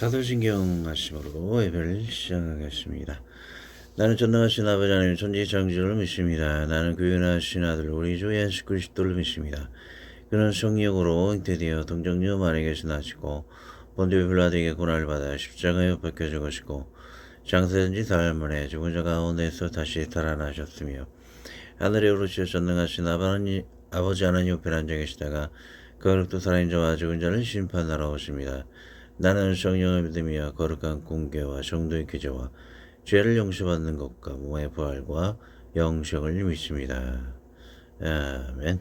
사도신경 말씀으로 예배를 시작하겠습니다. 나는 전능하신 아버지 하나님 천지 창조를 믿습니다. 나는 교훈하신 아들 우리 주 예수 그리스도를 믿습니다. 그는 성령으로 잉태되어 동정녀 마리아에게서 나시고 본디오 빌라도에게 고난을 받아 십자가에 못 박혀 죽으시고 장사된 지 사흘 만에 죽은 자 가운데서 다시 달아나셨으며 하늘에 오르시어 전능하신 아버지 하나님 옆에 앉아 계시다가 거룩도 살아있는 자와 죽은 자를 심판하러 오십니다. 나는 성령을 믿으며 거룩한 공개와 성도의 교제와 죄를 용서받는 것과 몸의 부활과 영생을 믿습니다. 아멘.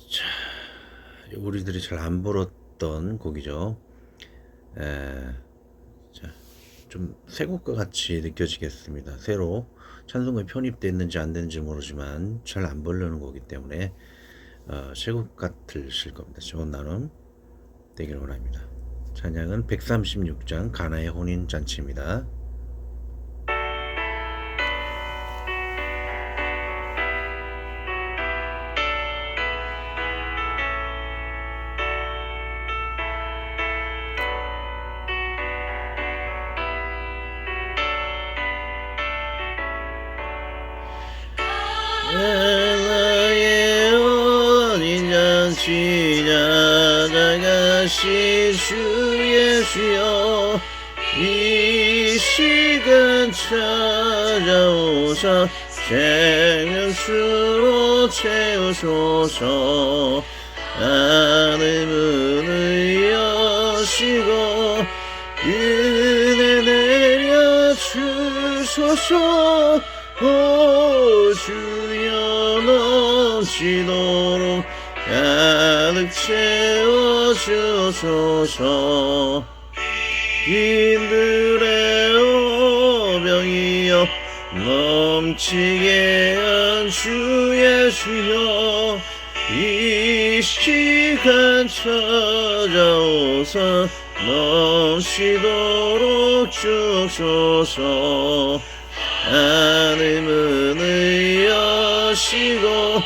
자, 우리들이 잘 안 불었던 곡이죠. 자, 좀 새 곡과 같이 느껴지겠습니다. 새로 찬송가에 편입됐는지 안 됐는지 모르지만 잘 안 부르는 곡이기 때문에 새곡 같으실 겁니다. 좋은 나눔 되기를 원합니다. 찬양은 136장 가나의 혼인잔치입니다. 찾아가신 주 예수여 이 시간 찾아오사 생명수로 채우소서 하늘 문을 여시고 은혜 내려 주소서 오 주여 넘치도록 가득 채워주소서 빈들의 오병이여 넘치게 한 주 예수여 이 시간 찾아오사 넘치도록 주소서 하늘 문을 여시고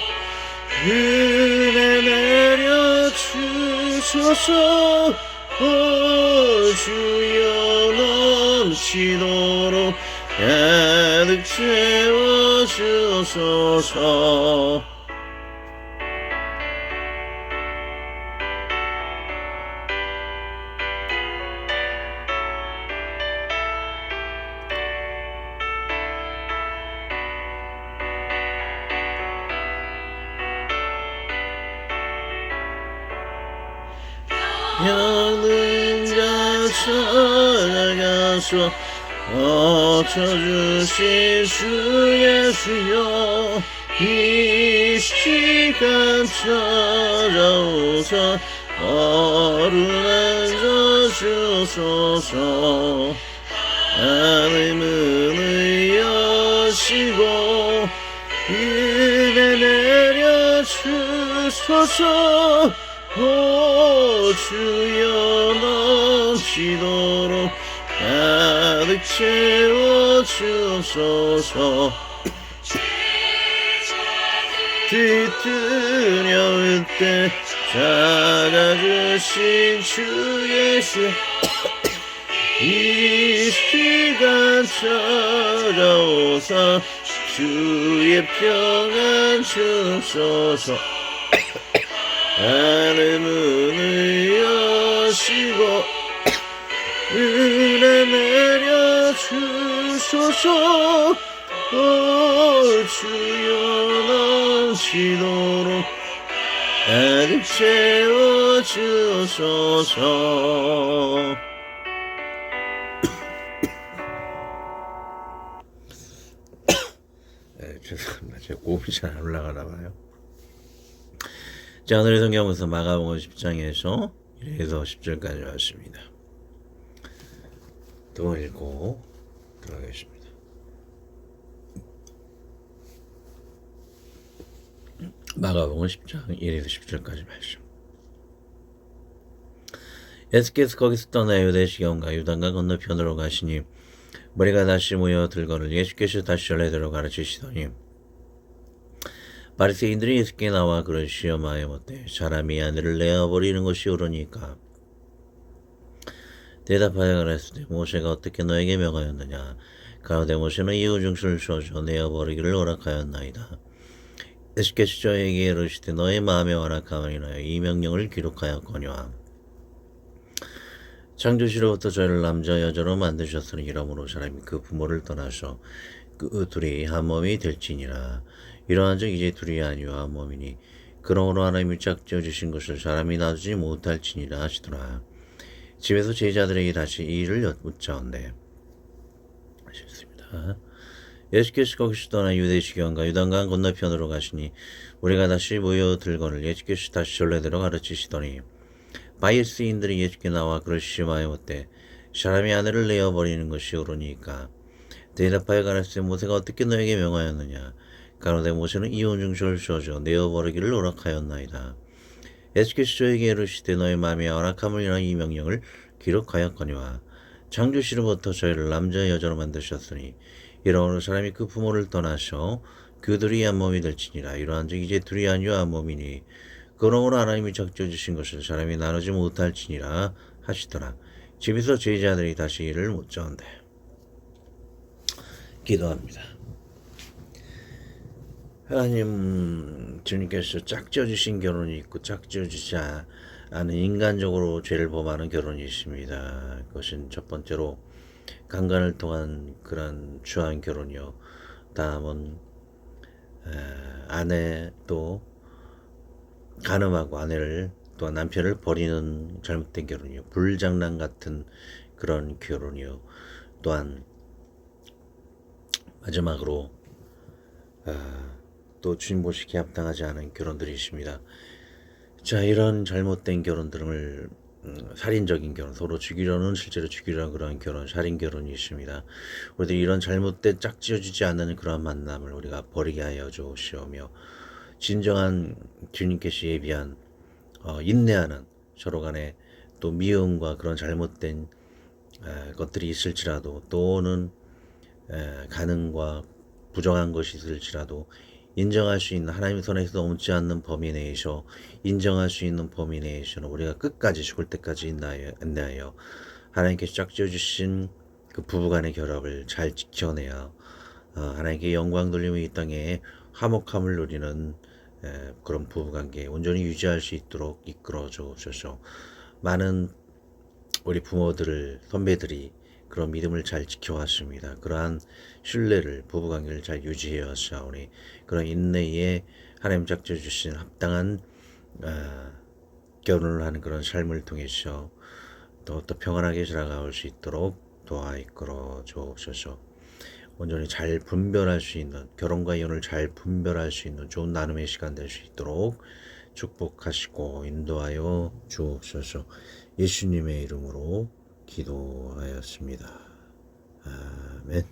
은혜 내려 주소서 오 주여 넘치도록 가득 채워주소서 병든 자 찾아가서 고쳐주신 주 예수여 이 시간 찾아오사 어루만져 주소서 하늘 문을 여시고 은혜 내려 주소서 오 주여 넘치도록 가득 채워주소서 뒤뜨려올 때 찾아주신 주 예수 이 시간 찾아오사 주의 평안 주소서 하늘 문을 여시고 은혜 내려 주소서 오 주여 넘치도록 가득 채워주소서 죄송합니다. 제 호흡이 잘 안 올라가나 봐요. 자, 오늘의 성경에서 마가복음 10장에서 1에서 10절까지 왔습니다. 또 읽고 들어가겠습니다. 마가복음 10장 1에서 10절까지 말씀. 예수께서 거기서 떠나 유대시경과 유단강 건너편으로 가시니 머리가 다시 모여 들거를 예수께서 다시 전례대로 가르치시더니 바리새인들이 예수께 나와 그를 시험하여 묻되 사람이 아내를 내어버리는 것이 옳으니까 대답하여 가라사대 모세가 어떻게 너에게 명하였느냐. 가로되 모세는 이후 중수를 주어져 내어버리기를 허락하였나이다. 예수께서 저에게 이르시되 너의 마음에 완악함을 인하여 이 명령을 기록하였거니와 창조시로부터 저희를 남자 여자로 만드셨으니 이러므로 사람이 그 부모를 떠나서 그 둘이 한 몸이 될지니라. 이러한즉 이제 둘이 아니요 한 몸이니 그러므로 하나님이 짝지어 주신 것을 사람이 놔두지 못할지니라 하시더라. 집에서 제자들에게 다시 이 일을 묻자온대. 하셨습니다. 예수께서 거기서 떠나 유대시경과 유단강 건너편으로 가시니 우리가 다시 모여들거늘 예수께서 다시 전례대로 가르치시더니 바리새인들이 예수께 나와 그를 시험하여 묻되 사람이 아내를 내어버리는 것이 옳으니까 대답하여 가라사대 모세가 어떻게 너에게 명하였느냐. 가로되 모세는 이혼 중수를 주어져 내어버리기를 허락하였나이다. 예수께서 저에게 이르시되 너의 마음이 완악함을 인하여 이 명령을 기록하였거니와 창조시로부터 저희를 남자 여자로 만드셨으니 이러므로 사람이 그 부모를 떠나서 그들이 한 몸이 될지니라. 이러한즉 이제 둘이 아니요 한 몸이니 그러므로 하나님이 작정해 주신 것을 사람이 나누지 못할지니라 하시더라. 집에서 제자들이 다시 이를 묻자온대. 기도합니다. 하나님, 주님께서 짝지어 주신 결혼이 있고 짝지어 주지 않은 인간적으로 죄를 범하는 결혼이 있습니다. 그것은 첫 번째로 강간을 통한 그런 추한 결혼이요. 다음은 아내 또 간음하고 아내를 또한 남편을 버리는 잘못된 결혼이요. 불장난 같은 그런 결혼이요. 또한 마지막으로 또 주님 보시기에 합당하지 않은 결혼들이 있습니다. 자, 이런 잘못된 결혼들을 살인적인 결혼, 서로 죽이려는 실제로 죽이려는 그런 결혼, 살인 결혼이 있습니다. 우리들이 이런 잘못된 짝지어지지 않는 그러한 만남을 우리가 버리게 하여 주시오며 진정한 주님께서 예비한 인내하는 서로 간에 또 미움과 그런 잘못된 것들이 있을지라도 또는 가능과 부정한 것이 있을지라도 인정할 수 있는 하나님의 손에서 넘지 않는 범위 내에서 인정할 수 있는 범위 내에서는 우리가 끝까지 죽을 때까지 인내하여 하나님께서 짝지어 주신 그 부부간의 결합을 잘 지켜내야 하나님께 영광 돌림이 이 땅에 화목함을 누리는 그런 부부관계 온전히 유지할 수 있도록 이끌어 주셔서 많은 우리 부모들을 선배들이 그런 믿음을 잘 지켜왔습니다. 그러한 신뢰를 부부관계를 잘 유지해 왔사오니 그런 인내에 하나님 작정해 주신 합당한 결혼을 하는 그런 삶을 통해서 또 평안하게 살아갈 수 있도록 도와 이끌어 주옵소서. 온전히 잘 분별할 수 있는 결혼과 이혼을 잘 분별할 수 있는 좋은 나눔의 시간 될 수 있도록 축복하시고 인도하여 주옵소서. 예수님의 이름으로 기도하였습니다. 아멘.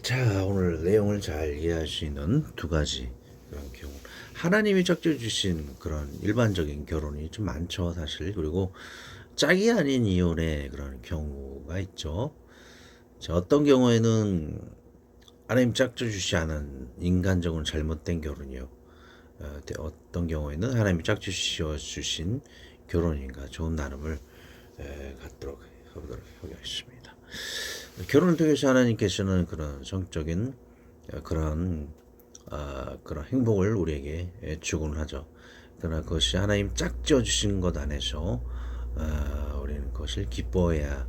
자, 오늘 내용을 잘 이해할 수 있는 두 가지 그런 경우. 하나님이 작정해 주신 그런 일반적인 결혼이 좀 많죠, 사실. 그리고 짝이 아닌 이혼의 그런 경우가 있죠. 자, 어떤 경우에는 하나님 짝져 주시 않은 인간적으로 잘못된 결혼이요. 어떤 경우에는 하나님이 짝져 주신 결혼인가 좋은 나눔을 갖도록 하도록 하겠습니다. 결혼을 통해서 하나님께서는 그런 성적인 그런 행복을 우리에게 주곤 하죠. 그러나 그것이 하나님 짝지어 주신 것 안에서 우리는 그것을 기뻐해야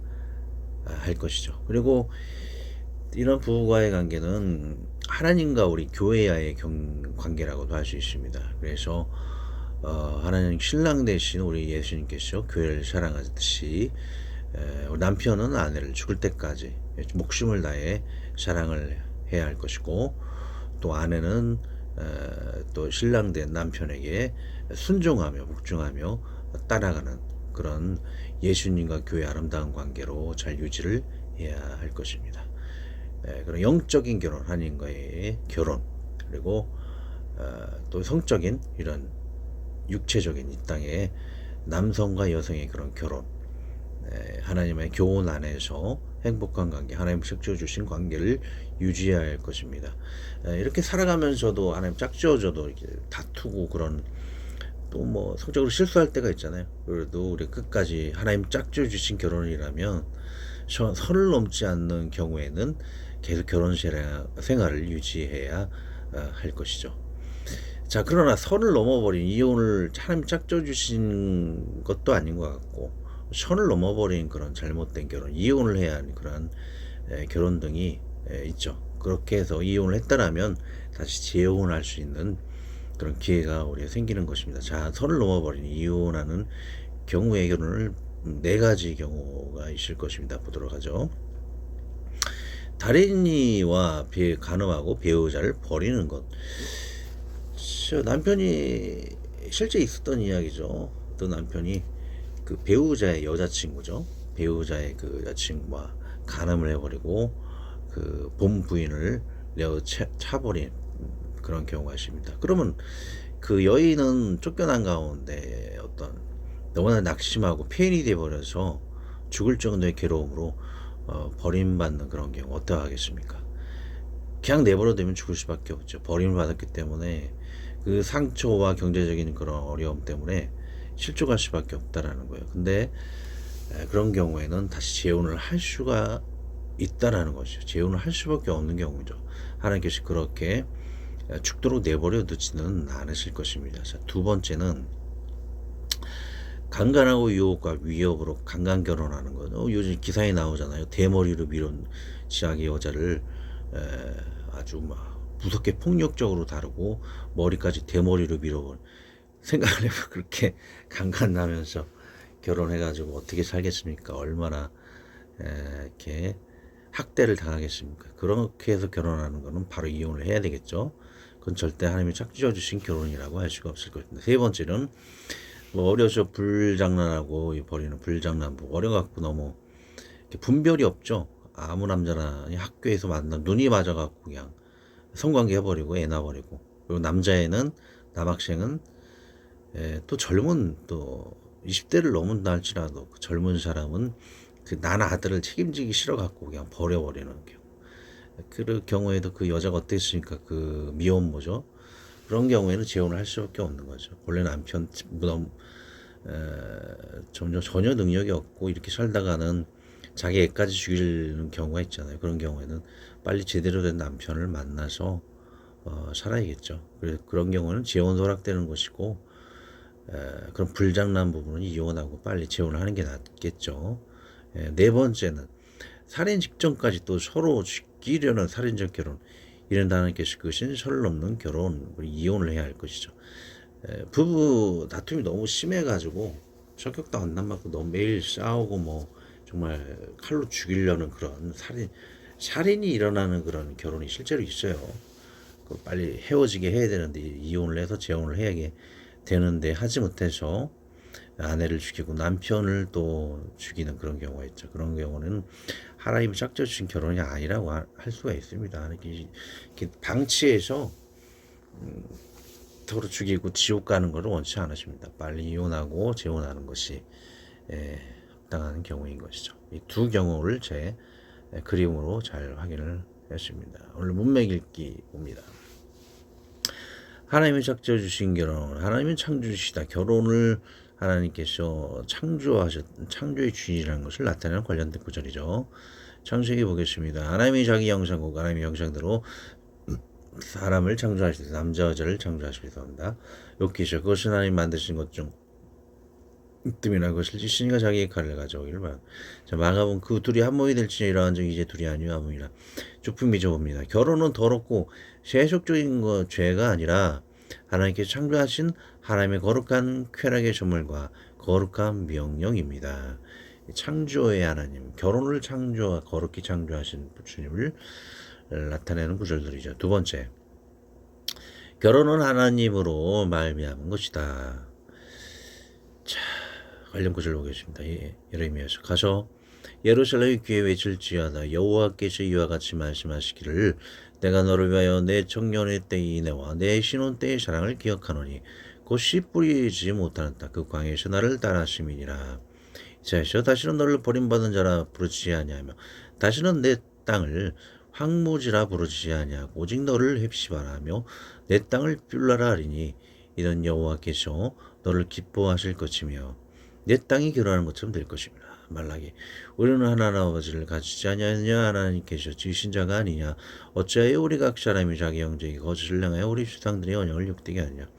할 것이죠. 그리고 이런 부부와의 관계는 하나님과 우리 교회와의 관계라고도 할 수 있습니다. 그래서 하나님 신랑 대신 우리 예수님께서 교회를 사랑하듯이 남편은 아내를 죽을 때까지 목숨을 다해 사랑을 해야 할 것이고 또 아내는 또 신랑된 남편에게 순종하며 복종하며 따라가는 그런 예수님과 교회의 아름다운 관계로 잘 유지를 해야 할 것입니다. 그런 영적인 결혼, 하나님과의 결혼, 그리고 또 성적인 이런 육체적인 이 땅의 남성과 여성의 그런 결혼, 하나님의 교훈 안에서 행복한 관계, 하나님 짝지어 주신 관계를 유지해야 할 것입니다. 이렇게 살아가면서도 하나님 짝지어줘도 이렇게 다투고 그런 또 뭐 성적으로 실수할 때가 있잖아요. 그래도 우리 끝까지 하나님 짝지어 주신 결혼이라면 선을 넘지 않는 경우에는 계속 결혼 생활을 유지해야 할 것이죠. 자, 그러나 선을 넘어버린 이혼을 하나님 짝져 주신 것도 아닌 것 같고, 선을 넘어버린 그런 잘못된 결혼, 이혼을 해야 하는 그런 결혼 등이 있죠. 그렇게 해서 이혼을 했다라면 다시 재혼할 수 있는 그런 기회가 우리가 생기는 것입니다. 자, 선을 넘어버린 이혼하는 경우의 결혼을 네 가지 경우가 있을 것입니다. 보도록 하죠. 달인이와 간음하고 배우자를 버리는 것. 남편이 실제 있었던 이야기죠. 어떤 남편이 그 배우자의 여자친구죠. 배우자의 그 여자친구와 간음을 해버리고 그 본 부인을 내어 차버린 그런 경우가 있습니다. 그러면 그 여인은 쫓겨난 가운데 어떤 너무나 낙심하고 폐인이 돼버려서 죽을 정도의 괴로움으로 버림받는 그런 경우 어떠하겠습니까? 그냥 내버려두면 죽을 수밖에 없죠. 버림을 받았기 때문에 그 상처와 경제적인 그런 어려움 때문에 실족할 수밖에 없다라는 거예요. 근데 그런 경우에는 다시 재혼을 할 수가 있다라는 것이죠. 재혼을 할 수밖에 없는 경우죠. 하나님께서 그렇게 죽도록 내버려 두지는 않으실 것입니다. 자, 두 번째는 강간하고 유혹과 위협으로 강간 결혼하는 거. 요즘 기사에 나오잖아요. 대머리로 밀은 지하의 여자를 아주 막 무섭게 폭력적으로 다루고 머리까지 대머리로 밀어버린. 생각을 해봐. 그렇게 강간하면서 결혼해가지고 어떻게 살겠습니까? 얼마나 이렇게 학대를 당하겠습니까? 그렇게 해서 결혼하는 거는 바로 이혼을 해야 되겠죠. 그건 절대 하나님이 짝지어 주신 결혼이라고 할 수가 없을 것입니다. 세 번째는 뭐 어려서 불장난하고 버리는 불장난부. 어려갖고 너무 분별이 없죠. 아무 남자나 학교에서 만나 눈이 맞아갖고 그냥 성관계 해버리고 애 낳아버리고. 그리고 남학생은 또 젊은 또 20대를 넘은다 할지라도 그 젊은 사람은 그 난 아들을 책임지기 싫어갖고 그냥 버려버리는 경우. 그 경우에도 그 여자가 어땠습니까? 그 미혼모죠. 그런 경우에는 재혼을 할 수밖에 없는 거죠. 원래 남편 너무 전혀 능력이 없고 이렇게 살다가는 자기 애까지 죽이는 경우가 있잖아요. 그런 경우에는 빨리 제대로 된 남편을 만나서 살아야겠죠. 그런 경우는 재혼 허락되는 것이고 그런 불장난 부분은 이혼하고 빨리 재혼을 하는 게 낫겠죠. 네 번째는 살인 직전까지 또 서로 죽이려는 살인적 결혼, 이런다는 것이 그것은 선을 넘는 결혼, 이혼을 해야 할 것이죠. 부부 다툼이 너무 심해가지고 성격도 안 남았고 너무 매일 싸우고 뭐 정말 칼로 죽이려는 그런 살인이 일어나는 그런 결혼이 실제로 있어요. 빨리 헤어지게 해야 되는데 이혼을 해서 재혼을 해야 되는데 하지 못해서 아내를 죽이고 남편을 또 죽이는 그런 경우가 있죠. 그런 경우는 하나님이 짝져 주신 결혼이 아니라고 할 수가 있습니다. 이렇게 방치해서 서로 죽이고 지옥 가는 것을 원치 않으십니다. 빨리 이혼하고 재혼하는 것이 합당한 경우인 것이죠. 이 두 경우를 제 그림으로 잘 확인을 했습니다. 오늘 문맥 읽기 봅니다. 하나님이 짝져 주신 결혼, 하나님이 창조주시다. 결혼을 하나님께서 창조의 주인이라는 것을 나타내는 관련된 구절이죠. 창세기 보겠습니다. 하나님이 자기 형상과 하나님의 형상대로 사람을 창조하시다. 남자 여자를 창조하시기도 합니다. 욕기셔. 그것은 하나님 만드신 것 중 뜸이나 것을 지시니가 자기의 칼을 가져오기를 바랍니다. 자, 마가복음 그 둘이 한 몸이 될지니 이러한 적 이제 둘이 아니요 한 몸이라. 쭉 빚어봅니다. 결혼은 더럽고 세속적인 것 죄가 아니라 하나님께서 창조하신 하나님의 거룩한 쾌락의 선물과 거룩한 명령입니다. 창조의 하나님, 결혼을 거룩히 창조하신 주님을 나타내는 구절들이죠. 두 번째, 결혼은 하나님으로 말미암은 것이다. 자, 관련 구절 보겠습니다. 예레미야서 가서 예루살렘의 귀에 외칠지어다. 여호와께서 이와 같이 말씀하시기를 내가 너를 위하여 내 청년의 때의 인애와 내 신혼 때의 사랑을 기억하노니 곧 씨 뿌리지 못하는 땅 그 광야에서 나를 따라하심이니라. 이사야서 다시는 너를 버림받은 자라 부르지 아니하며 다시는 내 땅을 황무지라 부르지 아니하고 오직 너를 헵시바라며 내 땅을 뷸라라 하리니 이는 여호와께서 너를 기뻐하실 것이며 내 땅이 결혼하는 것처럼 될 것입니다. 말라기 우리는 하나님 아버지를 가지지 아니하느냐 하나님께서 지으신 자가 아니냐 어찌하여 우리 각 사람이 자기 형제에게 거짓을 행하여 우리 주상들의 언약을 욕되게 하느냐.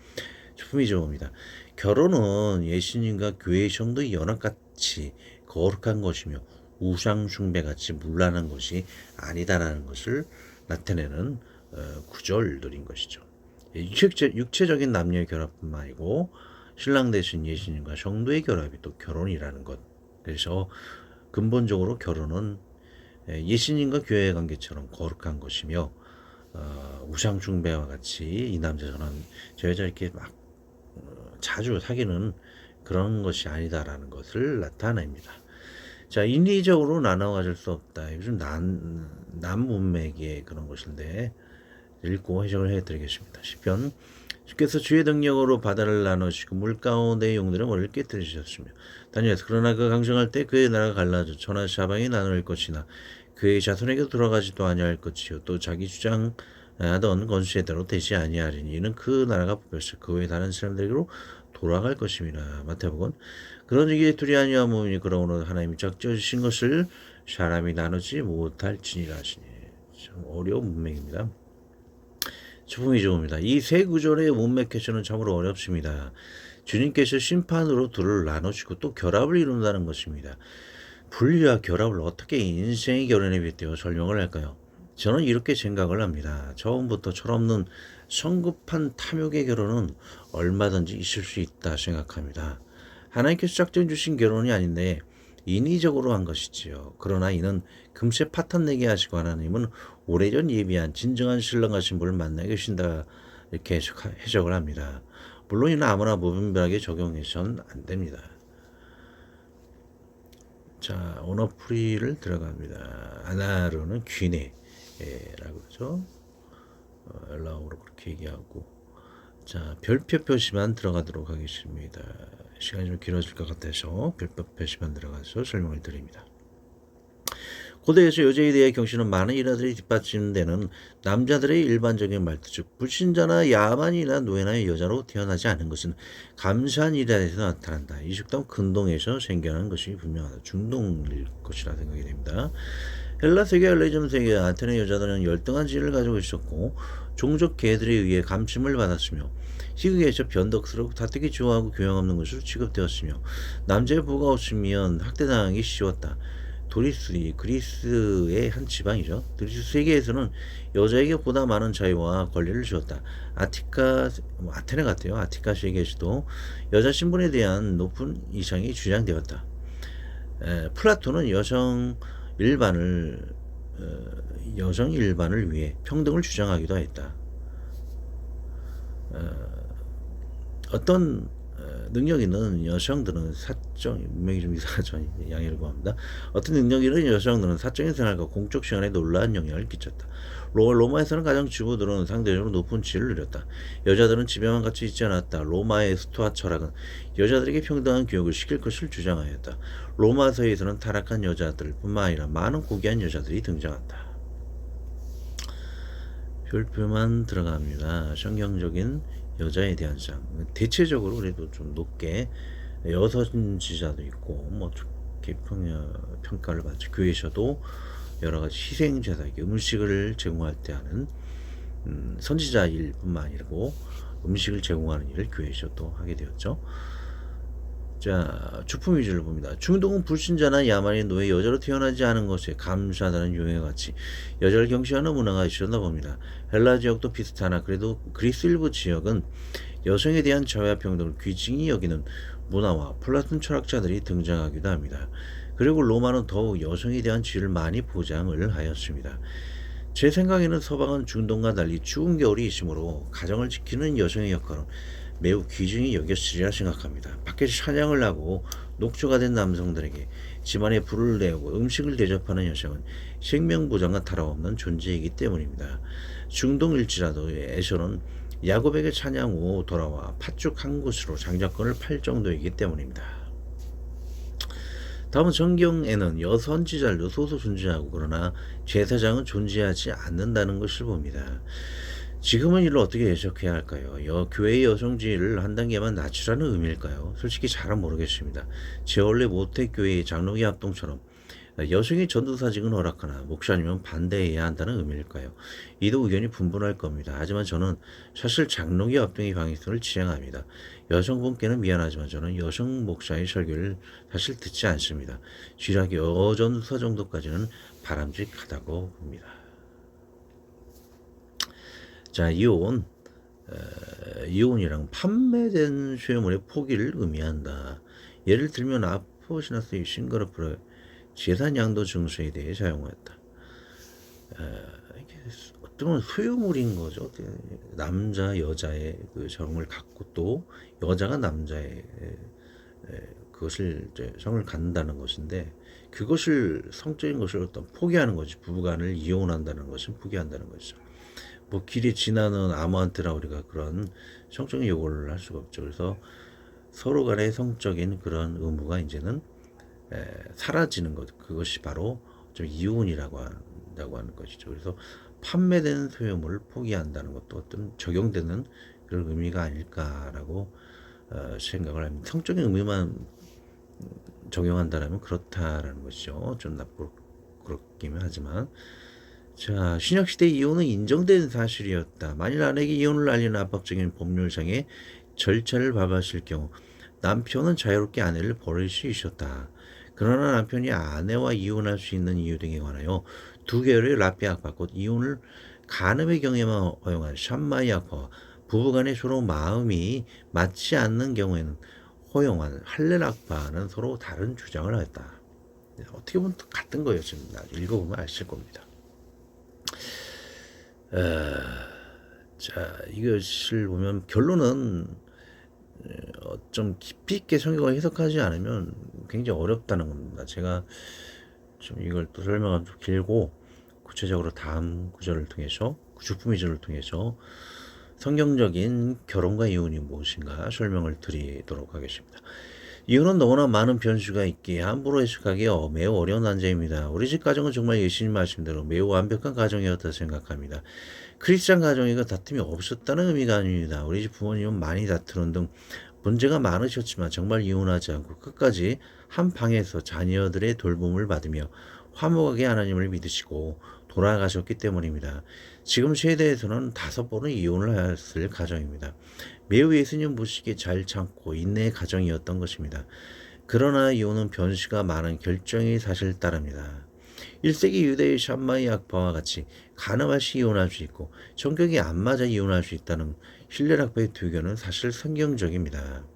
주품이 좋습니다. 결혼은 예수님과 교회의 성도의 연합같이 거룩한 것이며 우상 숭배같이 문란한 것이 아니다라는 것을 나타내는 구절들인 것이죠. 육체적인 남녀의 결합뿐만 아니고 신랑 되신 예수님과 성도의 결합이 또 결혼이라는 것. 그래서 근본적으로 결혼은 예수님과 교회의 관계처럼 거룩한 것이며 우상 숭배와 같이 이 남자 저 여자 이렇게 막 자주 사귀는 그런 것이 아니다라는 것을 나타냅니다. 자, 인리적으로 나눠 가질 수 없다. 요즘 난문맥의 그런 것인데 읽고 해석을 해드리겠습니다. 시편 주께서 주의 능력으로 바다를 나누시고 물 가운데의 용들은 머리를 깨뜨리셨으며 다니엘서 그러나 그 강성할 때 그의 나라가 갈라져 천하 사방이 나눌 것이나 그의 자손에게 돌아가지도 아니할 것이요 또 자기 주장하던 건수에대로 되지 아니하리니 이는 그 나라가 뽑혔어 그 외 다른 사람들에게로 돌아갈 것입니다. 마태복음 그런 일이 둘이 아니와 몸이니 그러므로 하나님이 작정하신 것을 사람이 나누지 못할지니라 하시니 참 어려운 문맥입니다. 주품이 좋습니다. 이 세 구절의 문맥해서는 참으로 어렵습니다. 주님께서 심판으로 둘을 나누시고 또 결합을 이룬다는 것입니다. 분리와 결합을 어떻게 인생의 결연에 빗대어 설명을 할까요? 저는 이렇게 생각을 합니다. 처음부터 철없는 성급한 탐욕의 결혼은 얼마든지 있을 수 있다 생각합니다. 하나님께서 작정 주신 결혼이 아닌데 인위적으로 한 것이지요. 그러나 이는 금세 파탄 내게 하시고 하나님은 오래전 예비한 진정한 신랑과 신부를 만나게 하신다 이렇게 해석을 합니다. 물론 이는 아무나 무분별하게 적용해서는 안 됩니다. 자, 오너프리를 들어갑니다. 아나르는 귀네라고 그러죠. 엘라어로 그렇게 얘기하고 자, 별표 표시만 들어가도록 하겠습니다. 시간이 좀 길어질 것 같아서 별표 표시만 들어가서 설명을 드립니다. 고대에서 여자에 대해 경시는 많은 일화들이 뒷받침되는 남자들의 일반적인 말투, 즉 불신자나 야만이나 노예나 여자로 태어나지 않은 것은 감사한 일화에서 나타난다. 이 즉담 근동에서 생겨난 것이 분명하다. 중동일 것이라 생각이 됩니다. 헬라 세계, 헬레이즘 세계, 아테네 여자들은 열등한 지위를 가지고 있었고 종족 계들에 의해 감심을 받았으며 희극에서 변덕스럽고 다투기 좋아하고 교양 없는 것으로 취급되었으며 남자의 부가 없으면 학대당하기 쉬웠다. 그리스의 한 지방이죠. 그리스 세계에서는 여자에게 보다 많은 자유와 권리를 주었다. 아테네 같아요. 아티카 세계에서도 여자 신분에 대한 높은 이상이 주장되었다. 플라톤은 여성 일반을 위해 평등을 주장하기도 했다. 어떤 능력 있는 여성들은 문맥이 좀 이상하죠. 양해를 구합니다. 어떤 능력 있는 여성들은 사적인 생활과 공적 시간에 놀라운 영향을 끼쳤다. 로마에서는 가정 주부들은 상대적으로 높은 지위를 누렸다. 여자들은 집에만 같이 있지 않았다. 로마의 스토아 철학은 여자들에게 평등한 교육을 시킬 것을 주장하였다. 로마 서에서는 타락한 여자들뿐만 아니라 많은 고귀한 여자들이 등장한다. 별표만 들어갑니다. 성경적인 여자에 대한 상 대체적으로 그래도 좀 높게 여선지자도 있고 뭐 좋게 평가를 받죠. 교회에서도 여러 가지 희생제사에게 음식을 제공할 때 하는 선지자 일뿐만 아니고 음식을 제공하는 일을 교회에서도 하게 되었죠. 자, 주품 위주를 봅니다. 중동은 불신자나 야만인 노예 여자로 태어나지 않은 것에 감사하다는 유행과 같이 여자를 경시하는 문화가 있었나 봅니다. 헬라 지역도 비슷하나 그래도 그리스 일부 지역은 여성에 대한 자유와 평등을 귀중히 여기는 문화와 플라톤 철학자들이 등장하기도 합니다. 그리고 로마는 더욱 여성에 대한 지위를 많이 보장을 하였습니다. 제 생각에는 서방은 중동과 달리 추운 겨울이 있으므로 가정을 지키는 여성의 역할은 매우 귀중히 여겼으리라 생각합니다. 밖에서 사냥을 하고 녹초가 된 남성들에게 집안에 불을 내고 음식을 대접하는 여성은 생명보장과 다름없는 존재이기 때문입니다. 중동일지라도 에서는 야곱에게 사냥 후 돌아와 팥죽 한 곳으로 장자권을 팔 정도이기 때문입니다. 다음은 성경에는 여선지자도 소소 존재하고 그러나 제사장은 존재하지 않는다는 것을 봅니다. 지금은 이를 어떻게 해석해야 할까요? 교회의 여성지위를 한 단계만 낮추라는 의미일까요? 솔직히 잘은 모르겠습니다. 제 원래 모태교회의 장로교 합동처럼 여성의 전도사직은 허락하나 목사님은 반대해야 한다는 의미일까요? 이도 의견이 분분할 겁니다. 하지만 저는 사실 장로교 합동의 방향성을 지향합니다. 여성분께는 미안하지만 저는 여성 목사의 설교를 사실 듣지 않습니다. 쥐락 여전도사 정도까지는 바람직하다고 봅니다. 자, 이혼이랑 판매된 수요물의 포기를 의미한다. 예를 들면 아포시나스의 싱가포르 재산 양도 증서에 대해 사용했다. 이게 어떤 소유물인 거죠. 남자 여자의 그 성을 갖고 또 여자가 남자의 그것을 이제 성을 갖는다는 것인데 그것을 성적인 것을 어떤 포기하는 거지. 부부간을 이혼한다는 것은 포기한다는 것이죠. 뭐 길에 지나는 아무한테나 우리가 그런 성적인 요구를 할 수가 없죠. 그래서 서로 간의 성적인 그런 의무가 이제는 사라지는 것, 그것이 바로 좀 이혼이라고 한다고 하는 것이죠. 그래서 판매된 소유물을 포기한다는 것도 어떤 적용되는 그런 의미가 아닐까라고 생각을 합니다. 성적인 의미만 적용한다면 그렇다라는 것이죠. 좀 그렇기는 하지만. 자, 신약시대 이혼은 인정된 사실이었다. 만일 아내에게 이혼을 알리는 압박적인 법률상의 절차를 밟았을 경우 남편은 자유롭게 아내를 버릴 수 있었다. 그러나 남편이 아내와 이혼할 수 있는 이유 등에 관하여 두 계열의 라피아파 곧 이혼을 간음의 경우에만 허용한 샴마이아파와 부부간의 서로 마음이 맞지 않는 경우에는 허용한 할렐아파는 서로 다른 주장을 하였다. 어떻게 보면 같은 거예요. 지금 읽어보면 아실 겁니다. 자, 이것을 보면 결론은 좀 깊이 있게 성경을 해석하지 않으면 굉장히 어렵다는 겁니다. 제가 좀 이걸 또 설명하면 좀 길고 구체적으로 다음 구절을 통해서 주품이절을 통해서 성경적인 결혼과 이혼이 무엇인가 설명을 드리도록 하겠습니다. 이혼은 너무나 많은 변수가 있기에 함부로 해석하기 매우 어려운 난제입니다. 우리 집 가정은 정말 예수님 말씀대로 매우 완벽한 가정이었다 생각합니다. 크리스찬 가정이가 다툼이 없었다는 의미가 아닙니다. 우리 집 부모님은 많이 다투는 등 문제가 많으셨지만 정말 이혼하지 않고 끝까지 한 방에서 자녀들의 돌봄을 받으며 화목하게 하나님을 믿으시고 돌아가셨기 때문입니다. 지금 세대에서는 5번은 이혼을 했을 가정입니다. 매우 예수님 보시기에 잘 참고 인내의 가정이었던 것입니다. 그러나 이혼은 변수가 많은 결정의 사실을 따릅니다. 1세기 유대의 샴마이 악파와 같이 간음할 시 이혼할 수 있고 성격이 안 맞아 이혼할 수 있다는 힐렐 두 의견은 사실 성경적입니다.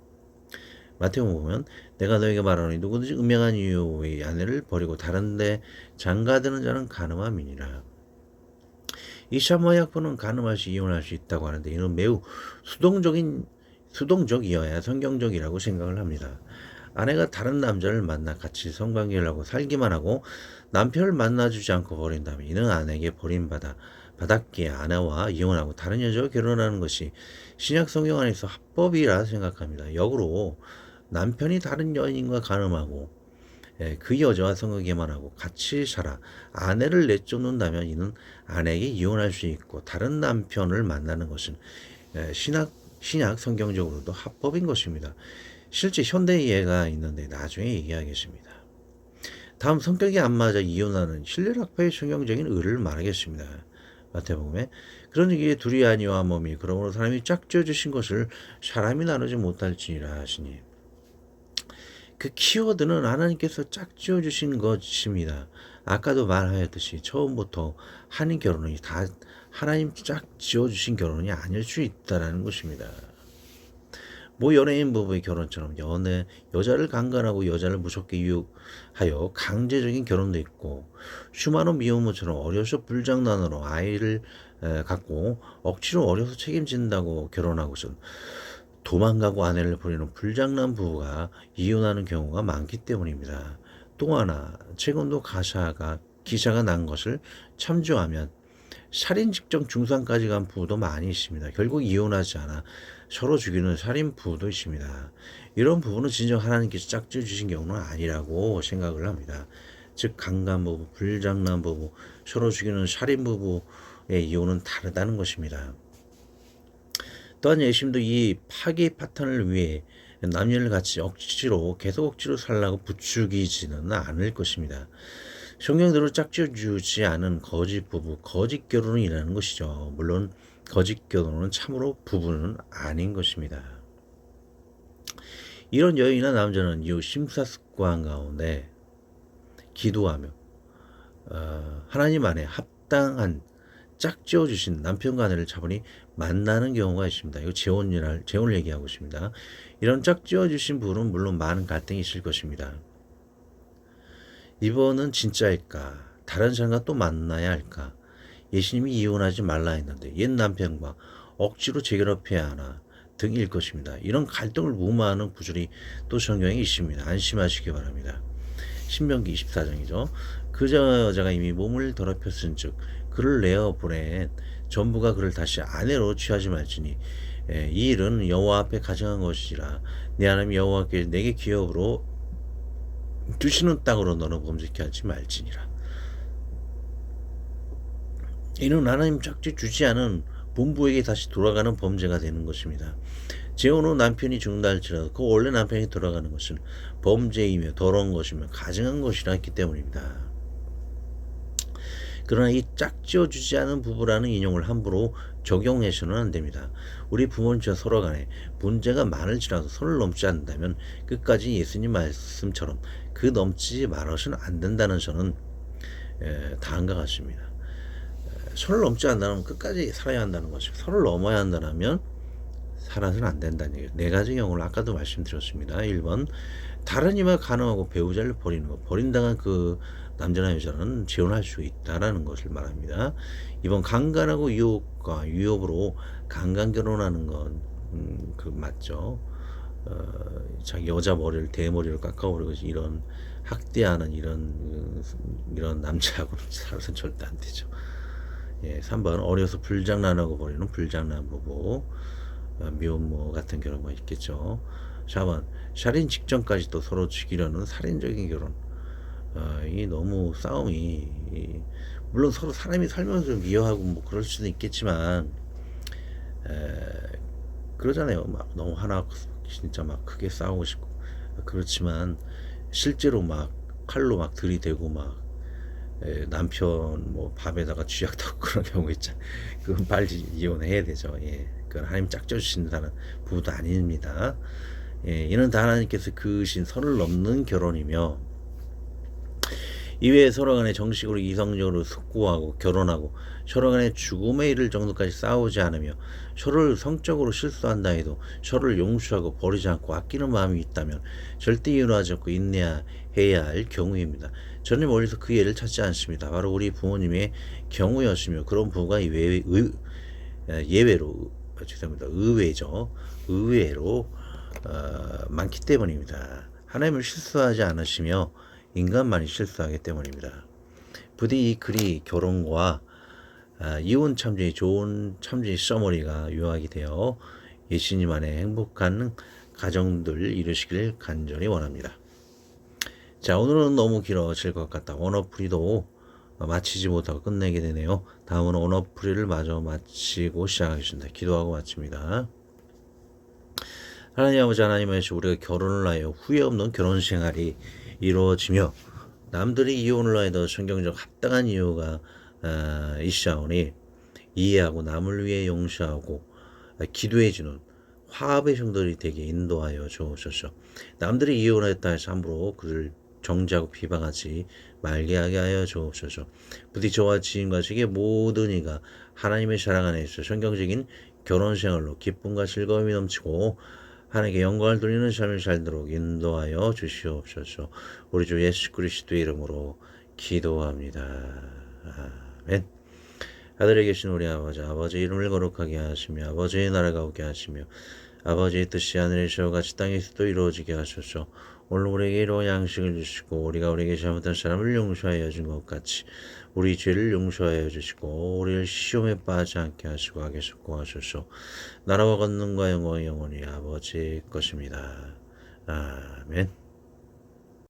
마태복음 보면 내가 너에게 말하노니 누구든지 음행한 이유의 아내를 버리고 다른 데 장가드는 자는 간음함이니라. 이 샴마이 악파는 간음할 시 이혼할 수 있다고 하는데 이는 매우 수동적이어야 성경적이라고 생각을 합니다. 아내가 다른 남자를 만나 같이 성관계를 하고 살기만 하고 남편을 만나주지 않고 버린다면 이는 아내에게 버림받았기에 아내와 이혼하고 다른 여자와 결혼하는 것이 신약 성경 안에서 합법이라 생각합니다. 역으로 남편이 다른 여인과 간음하고 그 여자와 성관계만 하고 같이 살아 아내를 내쫓는다면 이는 아내에게 이혼할 수 있고 다른 남편을 만나는 것은 신약 성경적으로도 합법인 것입니다. 실제 현대 예가 있는데 나중에 얘기하겠습니다. 다음 성격이 안 맞아 이혼하는 힐렐 성경적인 의를 말하겠습니다. 마태복음에 그런 얘기에 둘이 아니와 몸이 그러므로 사람이 짝지어 주신 것을 사람이 나누지 못할지니라 하시니 그 키워드는 하나님께서 짝지어 주신 것입니다. 아까도 말하였듯이 처음부터 하는 결혼이 다 하나님 짝지어 주신 결혼이 아닐 수 있다라는 것입니다. 뭐 연예인 부부의 결혼처럼 여자를 강간하고 여자를 무섭게 유혹하여 강제적인 결혼도 있고 슈마노 미혼모처럼 어려서 불장난으로 아이를 갖고 억지로 어려서 책임진다고 결혼하고선 도망가고 아내를 버리는 불장난 부부가 이혼하는 경우가 많기 때문입니다. 또 하나 최근도 기사가 난 것을 참조하면 살인 직전 중상까지 간 부부도 많이 있습니다. 결국 이혼하지 않아 서로 죽이는 살인 부부도 있습니다. 이런 부부는 진정 하나님께서 짝지어 주신 경우는 아니라고 생각을 합니다. 즉 강간 부부, 불장난 부부, 서로 죽이는 살인 부부의 이혼은 다르다는 것입니다. 또한 예수님도 이 파괴 파탄을 위해 남녀를 같이 계속 억지로 살라고 부추기지는 않을 것입니다. 성경대로 짝지어주지 않은 거짓 부부, 거짓 결혼을 일하는 것이죠. 물론 거짓 결혼은 참으로 부부는 아닌 것입니다. 이런 여인이나 남자는 이 심사숙고한 가운데 기도하며 하나님 안에 합당한 짝지어 주신 남편과 아내를 차분히 만나는 경우가 있습니다. 이거 재혼을 얘기하고 있습니다. 이런 짝지어 주신 부부는 물론 많은 갈등이 있을 것입니다. 이번은 진짜일까? 다른 사람과 또 만나야 할까? 예수님이 이혼하지 말라 했는데 옛 남편과 억지로 재결합해야 하나 등일 것입니다. 이런 갈등을 무마하는 구절이 또 성경에 있습니다. 안심하시기 바랍니다. 신명기 24장이죠. 그 여자가 이미 몸을 더럽혔은 즉 그를 내어 보낸 전부가 그를 다시 아내로 취하지 말지니 이 일은 여호와 앞에 가증한 것이라 내 하나님 여호와께 내게 기업으로 두시는 땅으로 너는 범죄케 하지 말지니라. 이는 하나님 짝지 주지 않은 본부에게 다시 돌아가는 범죄가 되는 것입니다. 재혼 후 남편이 죽는다 할지라도 그 원래 남편이 돌아가는 것은 범죄이며 더러운 것이며 가증한 것이라 했기 때문입니다. 그러나 이 짝지어 주지 않은 부부라는 인용을 함부로 적용해서는 안 됩니다. 우리 부모님과 서로 간에 문제가 많을지라도 선을 넘지 않는다면 끝까지 예수님 말씀처럼 그 넘지 말아서는 안 된다는 저는 다음과 같습니다. 선을 넘지 않는다면 끝까지 살아야 한다는 것입니다. 선을 넘어야 한다면 살아서는 안 된다는 얘기예요. 네 가지 경우를 아까도 말씀드렸습니다. 1번 다른 이와 가늠하고 배우자를 버리는 것. 버린다간 그 남자나 여자는 재혼할 수 있다라는 것을 말합니다. 2번 강간하고 유혹과 유혹으로 강간 결혼하는 건 그 맞죠. 자기 여자 머리를 대머리로 깎아버리고 이런 학대하는 이런 남자하고는 살아서는 절대 안 되죠. 예, 3번 어려서 불장난하고 버리는 불장난 부부, 미혼모 같은 경우가 있겠죠. 4번 살인 직전까지 또 서로 죽이려는 살인적인 결혼. 이 너무 싸움이 물론 서로 사람이 살면서 미워하고 뭐 그럴 수도 있겠지만 그러잖아요. 막 너무 하나 진짜 막 크게 싸우고 싶고 그렇지만 실제로 막 칼로 막 들이대고 막 남편 뭐 밥에다가 쥐약 넣고 그런 경우 있잖아요. 그건 빨리 이혼해야 되죠. 예, 그건 하나님 짝져 주신다는 부부도 아닙니다. 예, 이는 다 하나님께서 그으신 선을 넘는 결혼이며 이외에 서로 간에 정식으로 이성적으로 숙고하고 결혼하고 서로 간에 죽음에 이를 정도까지 싸우지 않으며 서로를 성적으로 실수한다 해도 서로를 용서하고 버리지 않고 아끼는 마음이 있다면 절대 이혼하지 않고 인내해야 할 경우입니다. 저는 멀리서 그 예를 찾지 않습니다. 바로 우리 부모님의 경우였으며 그런 부부가 예외로 죄송합니다. 의외로 많기 때문입니다. 하나님을 실수하지 않으시며 인간만이 실수하기 때문입니다. 부디 이 글이 결혼과 이혼 참조의 좋은 참조의 써머리가 요약이 되어 예수님 안에 행복한 가정들 이루시길 간절히 원합니다. 자, 오늘은 너무 길어질 것 같다. 원어풀이도 마치지 못하고 끝내게 되네요. 다음은 원어풀이를 마저 마치고 시작하겠습니다. 기도하고 마칩니다. 하나님 아버지 하나님의 우리가 결혼을 하여 후회 없는 결혼 생활이 이루어지며 남들이 이혼을 하여도 성경적 합당한 이유가 있사오니 이해하고 남을 위해 용서하고 기도해주는 화합의 성도들이 되게 인도하여 주옵소서. 남들이 이혼했다 해서 함부로 그를 정죄하고 비방하지 말게 하게 하여 주옵소서. 부디 저와 지인과 세계 모든 이가 하나님의 사랑 안에 있어 성경적인 결혼 생활로 기쁨과 즐거움이 넘치고 하나님께 영광을 돌리는 삶을 살도록 인도하여 주시옵소서. 우리 주 예수 그리스도의 이름으로 기도합니다. 아멘. 하늘에 계신 우리 아버지 이름을 거룩하게 하시며 아버지의 나라가 오게 하시며 아버지의 뜻이 하늘에서 같이 땅에서도 이루어지게 하소서. 오늘 우리에게 이로 양식을 주시고 우리가 우리에게 잘못한 사람을 용서하여 준 것 같이 우리 죄를 용서하여 주시고 우리를 시험에 빠지지 않게 하시고 악에 속고하소서. 나라와 권능과 영광이 영원히 아버지의 것입니다. 아멘.